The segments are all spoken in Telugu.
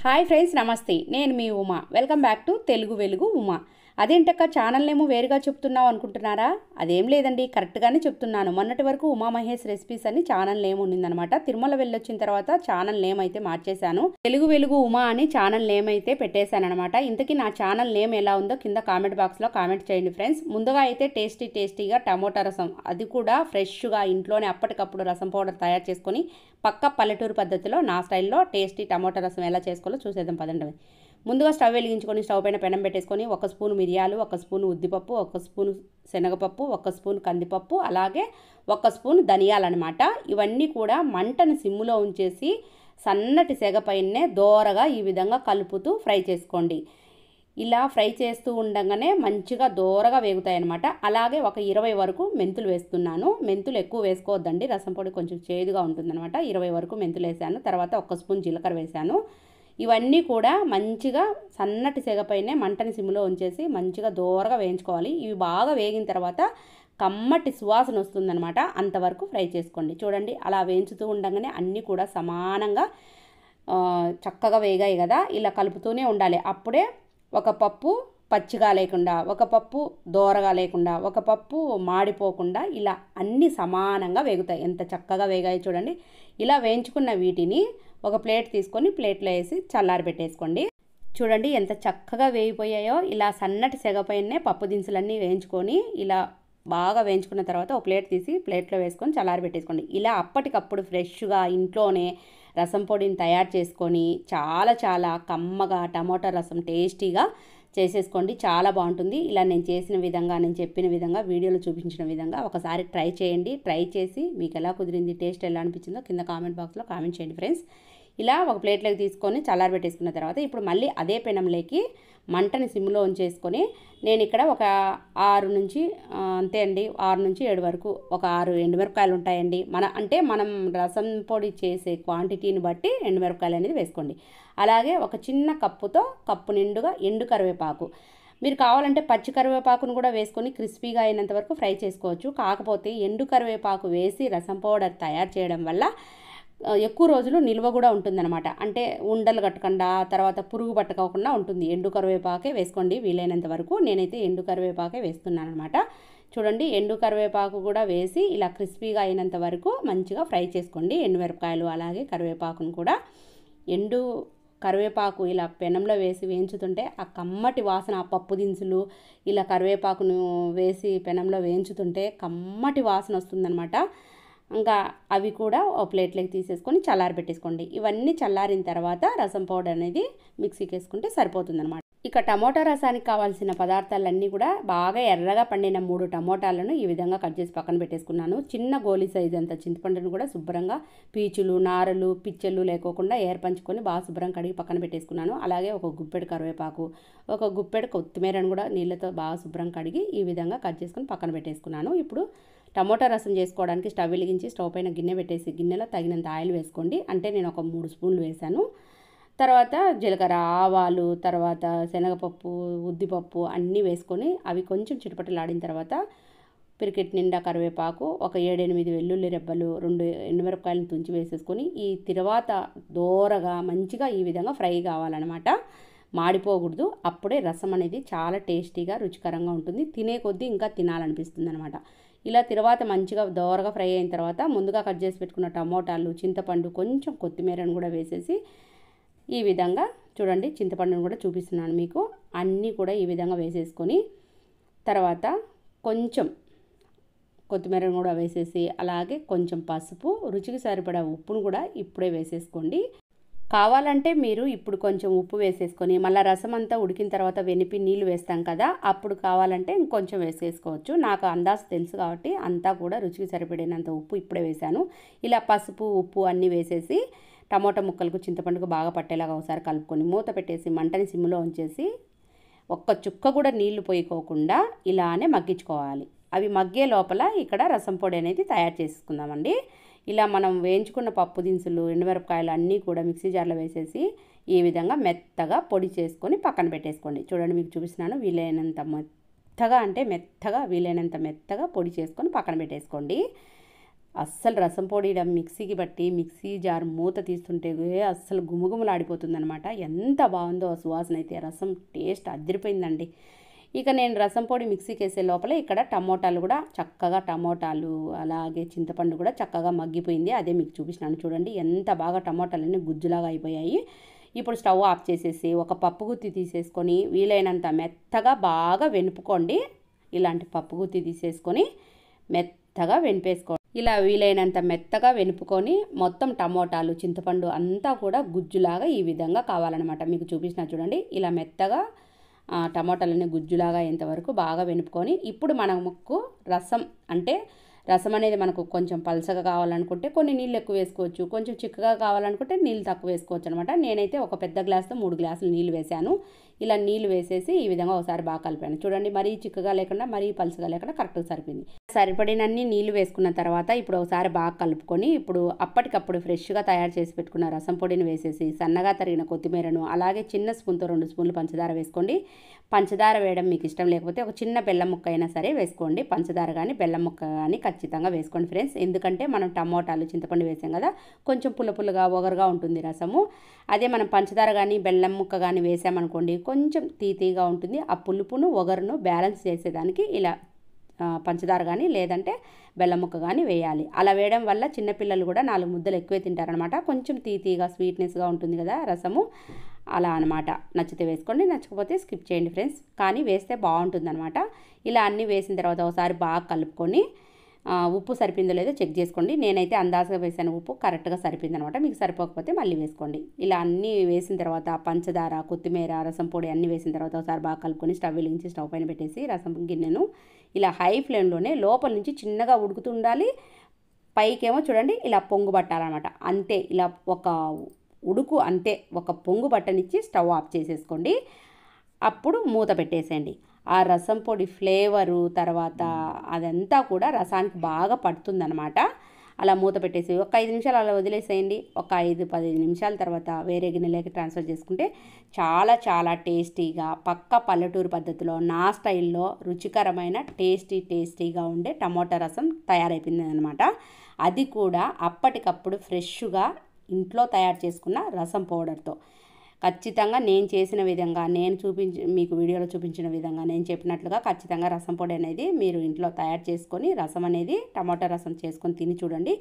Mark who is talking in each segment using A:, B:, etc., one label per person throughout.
A: హాయ్ ఫ్రెండ్స్, నమస్తే. నేను మీ Uma. Welcome back to Telugu Velugu Uma. అదేంటక్క channel నేమో వేరుగా చెప్తున్నావు అనుకుంటున్నారా? అదేం లేదండి, కరెక్ట్గానే చెప్తున్నాను. మొన్నటి వరకు ఉమా మహేష్ రెసిపీస్ అని ఛానల్ నేమ్ ఉండిందనమాట. తిరుమల వెళ్ళొచ్చిన తర్వాత ఛానల్ నేమ్ అయితే మార్చేశాను. తెలుగు వెలుగు ఉమా అని ఛానల్ నేమ్ అయితే పెట్టేశాను అనమాట. ఇంతకీ నా ఛానల్ నేమ్ ఎలా ఉందో కింద కామెంట్ బాక్స్లో కామెంట్ చేయండి ఫ్రెండ్స్. ముందుగా అయితే టేస్టీగా టమోటా రసం, అది కూడా ఫ్రెష్గా ఇంట్లోనే అప్పటికప్పుడు రసం పౌడర్ తయారు చేసుకొని పక్క పల్లెటూరు పద్ధతిలో నా స్టైల్లో టేస్టీ టమోటా రసం ఎలా చేసుకోవాలో చూసేద్దాం పదండి. ముందుగా స్టవ్ వెలిగించుకొని స్టవ్ పైన పెనం పెట్టేసుకొని 1 స్పూన్ మిరియాలు, 1 స్పూన్ ఉద్దిపప్పు, 1 స్పూన్ శనగపప్పు, 1 స్పూన్ కందిపప్పు, అలాగే 1 స్పూన్ ధనియాలన్నమాట. ఇవన్నీ కూడా మంటను సిమ్ములో ఉంచేసి సన్నటి సెగ పైనే దోరగా ఈ విధంగా కలుపుతూ ఫ్రై చేసుకోండి. ఇలా ఫ్రై చేస్తూ ఉండగానే మంచిగా దోరగా వేగుతాయి అన్నమాట. అలాగే ఒక 20 వరకు మెంతులు వేస్తున్నాను. మెంతులు ఎక్కువ వేసుకోవద్దండి, రసం పొడి కొంచెం చేదుగా ఉంటుందన్నమాట. 20 వరకు మెంతులు వేసాను. తర్వాత 1 స్పూన్ జీలకర్ర వేసాను. ఇవన్నీ కూడా మంచిగా సన్నటి సెగపైనే మంటని సిమ్లో ఉంచేసి మంచిగా దోరగా వేయించుకోవాలి. ఇవి బాగా వేగిన తర్వాత కమ్మటి సువాసన వస్తుందన్నమాట. అంతవరకు ఫ్రై చేసుకోండి. చూడండి, అలా వేయించుతూ ఉండగానే అన్నీ కూడా సమానంగా చక్కగా వేగాయి కదా, ఇలా కలుపుతూనే ఉండాలి. అప్పుడే ఒక పప్పు పచ్చిగా లేకుండా, ఒక పప్పు దోరగా లేకుండా, ఒక పప్పు మాడిపోకుండా ఇలా అన్నీ సమానంగా వేగుతాయి. ఎంత చక్కగా వేగాయి చూడండి. ఇలా వేయించుకున్న వీటిని ఒక ప్లేట్ తీసుకొని ప్లేట్లో వేసి చల్లారి పెట్టేసుకోండి. చూడండి ఎంత చక్కగా వేగిపోయాయో. ఇలా సన్నటి సెగపైనే పప్పు దినుసులన్నీ వేయించుకొని ఇలా బాగా వేయించుకున్న తర్వాత ఒక ప్లేట్ తీసి ప్లేట్లో వేసుకొని చల్లారి పెట్టేసుకోండి. ఇలా అప్పటికప్పుడు ఫ్రెష్గా ఇంట్లోనే రసం పొడిని తయారు చేసుకొని చాలా కమ్మగా టమోటా రసం టేస్టీగా చేసేసుకోండి. చాలా బాగుంటుంది. ఇలా నేను చేసిన విధంగా, నేను చెప్పిన విధంగా, వీడియోలో చూపించిన విధంగా ఒకసారి ట్రై చేయండి. ట్రై చేసి మీకు ఎలా కుదిరింది, టేస్ట్ ఎలా అనిపించిందో కింద కామెంట్ బాక్స్లో కామెంట్ చేయండి ఫ్రెండ్స్. ఇలా ఒక ప్లేట్లోకి తీసుకొని చల్లారి పెట్టేసుకున్న తర్వాత ఇప్పుడు మళ్ళీ అదే పెనంలోకి మంటని సిమ్లో ఉంచేసుకొని నేను ఇక్కడ ఒక 6 నుంచి అంతే అండి, 6 నుంచి 7 వరకు ఒక 6 ఎండుమిరపకాయలు ఉంటాయండి. మనం రసం పొడి చేసే క్వాంటిటీని బట్టి ఎండుమిరపకాయలు అనేది వేసుకోండి. అలాగే ఒక చిన్న కప్పు నిండుగా ఎండు కరివేపాకు. మీరు కావాలంటే పచ్చి కరివేపాకును కూడా వేసుకొని క్రిస్పీగా అయినంత వరకు ఫ్రై చేసుకోవచ్చు. కాకపోతే ఎండు కరివేపాకు వేసి రసం పౌడర్ తయారు చేయడం వల్ల ఎక్కువ రోజులు నిల్వ కూడా ఉంటుందన్నమాట. అంటే ఉండలు కట్టకుండా, తర్వాత పురుగు పట్టకోకుండా ఉంటుంది. ఎండు కరివేపాకే వేసుకోండి వీలైనంత వరకు. నేనైతే ఎండు కరివేపాకే వేస్తున్నాను అనమాట. చూడండి, ఎండు కరివేపాకు కూడా వేసి ఇలా క్రిస్పీగా అయినంత వరకు మంచిగా ఫ్రై చేసుకోండి. ఎండుమిరపకాయలు అలాగే కరివేపాకును కూడా. ఎండు కరివేపాకు ఇలా పెనంలో వేసి వేయించుతుంటే ఆ కమ్మటి వాసన, ఆ పప్పు దినుసులు ఇలా కరివేపాకును వేసి పెనంలో వేయించుతుంటే కమ్మటి వాసన వస్తుందన్నమాట. ఇంకా అవి కూడా ఒక ప్లేట్లోకి తీసేసుకొని చల్లారి పెట్టేసుకోండి. ఇవన్నీ చల్లారిన తర్వాత రసం పౌడర్ అనేది మిక్సీకి వేసుకుంటే సరిపోతుందన్నమాట. ఇక టమోటా రసానికి కావాల్సిన పదార్థాలన్నీ కూడా బాగా ఎర్రగా పండిన 3 టమోటాలను ఈ విధంగా కట్ చేసి పక్కన పెట్టేసుకున్నాను. చిన్న గోలీ సైజు అంత చింతపండును కూడా శుభ్రంగా పీచులు, నారలు, పిచ్చెలు లేకోకుండా ఏర్పంచుకొని బాగా శుభ్రం కడిగి పక్కన పెట్టేసుకున్నాను. అలాగే ఒక గుప్పెడు కరివేపాకు, ఒక గుప్పెడు కొత్తిమీరను కూడా నీళ్ళతో బాగా శుభ్రం కడిగి ఈ విధంగా కట్ చేసుకొని పక్కన పెట్టేసుకున్నాను. ఇప్పుడు టమోటా రసం చేసుకోవడానికి స్టవ్ వెలిగించి స్టవ్ పైన గిన్నె పెట్టేసి గిన్నెలో తగినంత ఆయిల్ వేసుకోండి. అంటే నేను ఒక 3 స్పూన్లు వేసాను. తర్వాత జీలకర్ర, ఆవాలు, తర్వాత శనగపప్పు, ఉద్దిపప్పు అన్నీ వేసుకొని అవి కొంచెం చిటపటలాడిన తర్వాత పిరికెట్ నిండా కరివేపాకు, ఒక 7-8 వెల్లుల్లి రెబ్బలు, 2 ఎండుమిరపకాయలను తుంచి వేసేసుకొని ఈ తర్వాత దోరగా మంచిగా ఈ విధంగా ఫ్రై కావాలన్నమాట. మాడిపోకూడదు. అప్పుడే రసం అనేది చాలా టేస్టీగా రుచికరంగా ఉంటుంది. తినే కొద్దీ ఇంకా తినాలనిపిస్తుంది అనమాట. ఇలా తర్వాత మంచిగా దోరగా ఫ్రై అయిన తర్వాత ముందుగా కట్ చేసి పెట్టుకున్న టమోటాలు, చింతపండు, కొంచెం కొత్తిమీరను కూడా వేసేసి ఈ విధంగా చూడండి, చింతపండును కూడా చూపిస్తున్నాను మీకు. అన్నీ కూడా ఈ విధంగా వేసేసుకొని తర్వాత కొంచెం కొత్తిమీరను కూడా వేసేసి అలాగే కొంచెం పసుపు, రుచికి సరిపడా ఉప్పును కూడా ఇప్పుడే వేసేసుకోండి. కావాలంటే మీరు ఇప్పుడు కొంచెం ఉప్పు వేసేసుకొని మళ్ళీ రసం అంతా ఉడికిన తర్వాత వెనిపి నీళ్ళు వేస్తాం కదా, అప్పుడు కావాలంటే ఇంకొంచెం వేసేసుకోవచ్చు. నాకు అందాజు తెలుసు కాబట్టి అంతా కూడా రుచికి సరిపడినంత ఉప్పు ఇప్పుడే వేసాను. ఇలా పసుపు, ఉప్పు అన్నీ వేసేసి టమోటా ముక్కలకు చింతపండుకు బాగా పట్టేలాగా ఒకసారి కలుపుకొని మూత పెట్టేసి మంటని సిమ్లో ఉంచేసి ఒక్క చుక్క కూడా నీళ్లు పోయికోకుండా ఇలానే మగ్గించుకోవాలి. అవి మగ్గే లోపల ఇక్కడ రసం పొడి అనేది తయారు చేసుకుందామండి. ఇలా మనం వేయించుకున్న పప్పు దినుసులు, ఎండుమిరపకాయలు అన్నీ కూడా మిక్సీ జార్లో వేసేసి ఈ విధంగా మెత్తగా పొడి చేసుకొని పక్కన పెట్టేసుకోండి. చూడండి, మీకు చూపిస్తున్నాను. వీలైనంత మెత్తగా పొడి చేసుకొని పక్కన పెట్టేసుకోండి. అస్సలు రసం పొడి మిక్సీకి బట్టి మిక్సీ జార్ మూత తీస్తుంటే అస్సలు గుమగుమలాడిపోతుంది అనమాట. ఎంత బాగుందో ఆ సువాసన అయితే, రసం టేస్ట్ అదిరిపోయిందండి. ఇక నేను రసం పొడి మిక్సీకి వేసే లోపల ఇక్కడ టమోటాలు కూడా చక్కగా, టమోటాలు అలాగే చింతపండు కూడా చక్కగా మగ్గిపోయింది. అదే మీకు చూపిస్తున్నాను చూడండి, ఎంత బాగా టమోటాలన్నీ గుజ్జులాగా అయిపోయాయి. ఇప్పుడు స్టవ్ ఆఫ్ చేసేసి ఒక పప్పు గుత్తి తీసేసుకొని వీలైనంత మెత్తగా బాగా వెనుపుకోండి. ఇలాంటి పప్పు గుత్తి తీసేసుకొని మెత్తగా వెనిపేసుకోండి. ఇలా వీలైనంత మెత్తగా వెనుపుకొని మొత్తం టమోటాలు, చింతపండు అంతా కూడా గుజ్జులాగా ఈ విధంగా కావాలన్నమాట. మీకు చూపించిన చూడండి, ఇలా మెత్తగా టమోటాలన్నీ గుజ్జులాగా అయ్యేంతవరకు బాగా వెనుపుకొని ఇప్పుడు మనకు రసం అంటే రసం అనేది మనకు కొంచెం పలసగా కావాలనుకుంటే కొన్ని నీళ్ళు ఎక్కువ వేసుకోవచ్చు, కొంచెం చిక్కగా కావాలనుకుంటే నీళ్ళు తక్కువ వేసుకోవచ్చు అనమాట. నేనైతే ఒక పెద్ద గ్లాస్తో 3 గ్లాసులు నీళ్ళు వేసాను. ఇలా నీళ్ళు వేసేసి ఈ విధంగా ఒకసారి బాగా కలిపాను చూడండి. మరీ చిక్కగా లేకుండా మరీ పలసగా లేకుండా కరెక్ట్గా సరిపోయింది. సరిపడినన్ని నీళ్ళు వేసుకున్న తర్వాత ఇప్పుడు ఒకసారి బాగా కలుపుకొని ఇప్పుడు అప్పటికప్పుడు ఫ్రెష్గా తయారు చేసి పెట్టుకున్న రసం పొడిని వేసేసి సన్నగా తరిగిన కొత్తిమీరను అలాగే చిన్న స్పూన్తో 2 స్పూన్లు పంచదార వేసుకోండి. పంచదార వేయడం మీకు ఇష్టం లేకపోతే ఒక చిన్న బెల్లం ముక్క అయినా సరే వేసుకోండి. పంచదార కానీ బెల్లం ముక్క కానీ ఖచ్చితంగా వేసుకోండి ఫ్రెండ్స్. ఎందుకంటే మనం టమోటాలు, చింతపండు వేసాం కదా, కొంచెం పుల్లగా ఒగరుగా ఉంటుంది రసము. అదే మనం పంచదార కానీ బెల్లం ముక్క కానీ వేసామనుకోండి కొంచెం తీగా ఉంటుంది. ఆ పులుపును ఒగరును బ్యాలెన్స్ చేసేదానికి ఇలా పంచదార కానీ లేదంటే బెల్లం ముక్క కానీ వేయాలి. అలా వేయడం వల్ల చిన్నపిల్లలు కూడా 4 ముద్దలు ఎక్కువే తింటారనమాట. కొంచెం తీగా స్వీట్నెస్గా ఉంటుంది కదా రసము, అలా అనమాట. నచ్చితే వేసుకోండి, నచ్చకపోతే స్కిప్ చేయండి ఫ్రెండ్స్. కానీ వేస్తే బాగుంటుందన్నమాట. ఇలా అన్నీ వేసిన తర్వాత ఒకసారి బాగా కలుపుకొని ఉప్పు సరిపోయిందో లేదో చెక్ చేసుకోండి. నేనైతే అందాజగా వేసాను, ఉప్పు కరెక్ట్గా సరిపోయింది అనమాట. మీకు సరిపోకపోతే మళ్ళీ వేసుకోండి. ఇలా అన్నీ వేసిన తర్వాత పంచదార, కొత్తిమీర, రసం పొడి అన్నీ వేసిన తర్వాత ఒకసారి బాగా కలుపుకొని స్టవ్ వెలిగించి స్టవ్ పైన పెట్టేసి రసం గిన్నెను ఇలా హై ఫ్లేమ్లోనే లోపల నుంచి చిన్నగా ఉడుకుతుండాలి. పైకేమో చూడండి ఇలా పొంగు పట్టాలన్నమాట. అంతే, ఇలా ఒక ఉడుకు అంతే, ఒక పొంగు బట్టనిచ్చి స్టవ్ ఆఫ్ చేసేసుకోండి. అప్పుడు మూత పెట్టేసేయండి. ఆ రసం పొడి ఫ్లేవరు తర్వాత అదంతా కూడా రసానికి బాగా పడుతుందన్నమాట. అలా మూత పెట్టేసి ఒక 5 నిమిషాలు అలా వదిలేసేయండి. ఒక 5-15 నిమిషాల తర్వాత వేరే గిన్నెలోకి ట్రాన్స్ఫర్ చేసుకుంటే చాలా టేస్టీగా పక్కా పల్లెటూరు పద్ధతిలో నా స్టైల్లో రుచికరమైన టేస్టీగా ఉండే టమోటా రసం తయారైపోయింది అనమాట. అది కూడా అప్పటికప్పుడు ఫ్రెష్గా ఇంట్లో తయారు చేసుకున్న రసం పౌడర్తో. ఖచ్చితంగా నేను చేసిన విధంగా, మీకు వీడియోలో చూపించిన విధంగా నేను చెప్పినట్లుగా ఖచ్చితంగా రసం పొడి అనేది మీరు ఇంట్లో తయారు చేసుకొని రసం అనేది టమాటా రసం చేసుకొని తిని చూడండి.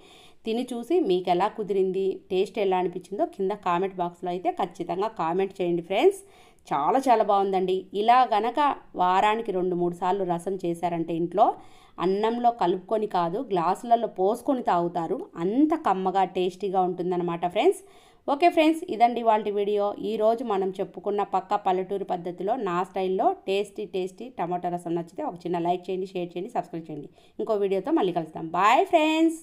A: తిని చూసి మీకు ఎలా కుదిరింది, టేస్ట్ ఎలా అనిపించిందో కింద కామెంట్ బాక్స్లో అయితే ఖచ్చితంగా కామెంట్ చేయండి ఫ్రెండ్స్. చాలా బాగుందండి. ఇలా గనక వారానికి 2-3 సార్లు రసం చేశారంటే ఇంట్లో అన్నంలో కలుపుకొని కాదు గ్లాసులలో పోసుకొని తాగుతారు. అంత కమ్మగా టేస్టీగా ఉంటుందన్నమాట ఫ్రెండ్స్. ఓకే ఫ్రెండ్స్, ఇదండి వాళ్ళ వీడియో. ఈరోజు మనం చెప్పుకున్న పక్కా పల్లెటూరు పద్ధతిలో నా స్టైల్లో టేస్టీ టమాటా రసం నచ్చితే ఒక చిన్న లైక్ చేయండి, షేర్ చేయండి, సబ్స్క్రైబ్ చేయండి. ఇంకో వీడియోతో మళ్ళీ కలుస్తాం. Bye friends.